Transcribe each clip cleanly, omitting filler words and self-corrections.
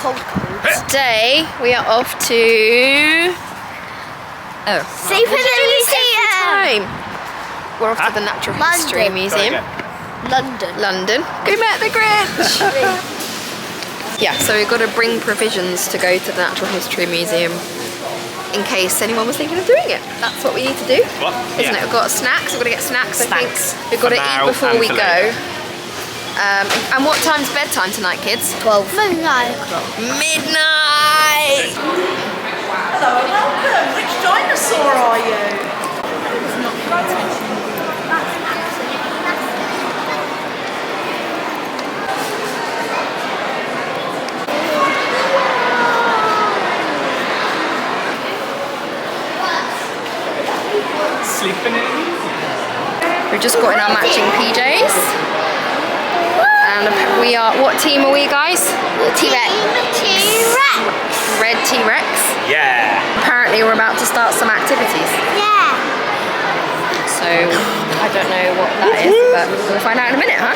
Today we are off to... See for the museum! We're off to the Natural History Museum. London. Go met the Grinch! Yeah, so we've got to bring provisions to go to the Natural History Museum in case anyone was thinking of doing it. That's what we need to do, isn't it? We've got snacks, we've got to get snacks, I think. We've got to eat before we go. And what time's bedtime tonight, kids? 12. Midnight. Midnight! Hello and welcome. Which dinosaur are you? Sleeping in. We've just got in our matching PJs. And we are, what team are we, guys? T-Rex. Red T-Rex. Yeah. Apparently we're about to start some activities. Yeah. So I don't know what that is, but we'll find out in a minute, huh?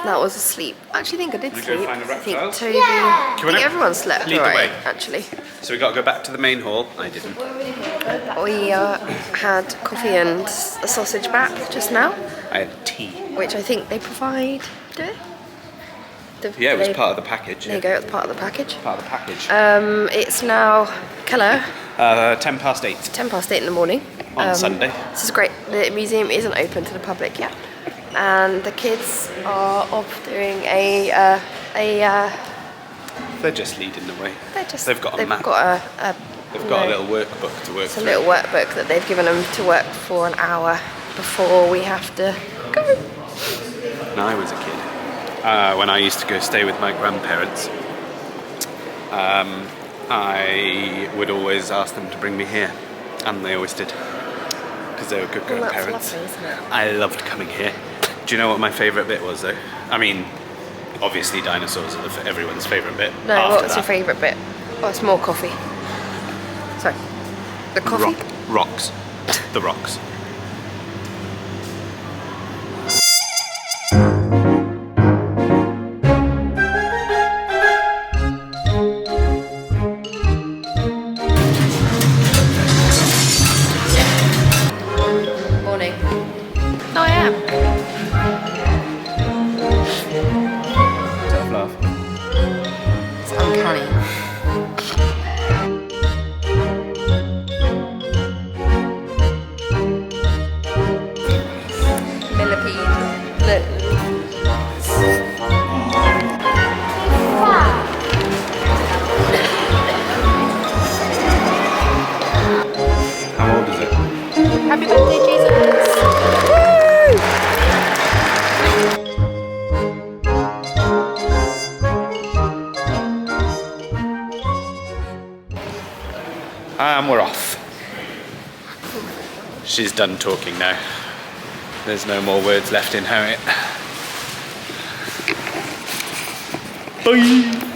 That was a sleep. I actually think I did sleep. Find the I think reptiles? Toby, I think everyone slept Lead the alright, way. actually. So we got to go back to the main hall. I didn't. We had coffee and a sausage wrap just now, I had tea. which I think they provide. Do it? Yeah, it was part of the package. There you go, it's part of the package. Part of the package. It's now, Keller, 10 past 8 8 in the morning. on Sunday. This is great. The museum isn't open to the public yet. And the kids are off doing They're just leading the way. they've got a map. They've got a little workbook to work It's a through. little workbook that they've given them to work for an hour before we have to go. When I was a kid, when I used to go stay with my grandparents, I would always ask them to bring me here, and they always did, because they were good grandparents. That's lovely, isn't it? I loved coming here. Do you know what my favourite bit was, though? I mean, obviously dinosaurs are everyone's favourite bit. No, After what's that, your favourite bit? Oh, it's more coffee. Sorry. The coffee? Rocks. The rocks. Morning. Oh, I am. Tough love. It's uncanny. How old is it? Happy birthday, Jesus. And we're off. She's done talking now. There's no more words left in Harriet. Bye!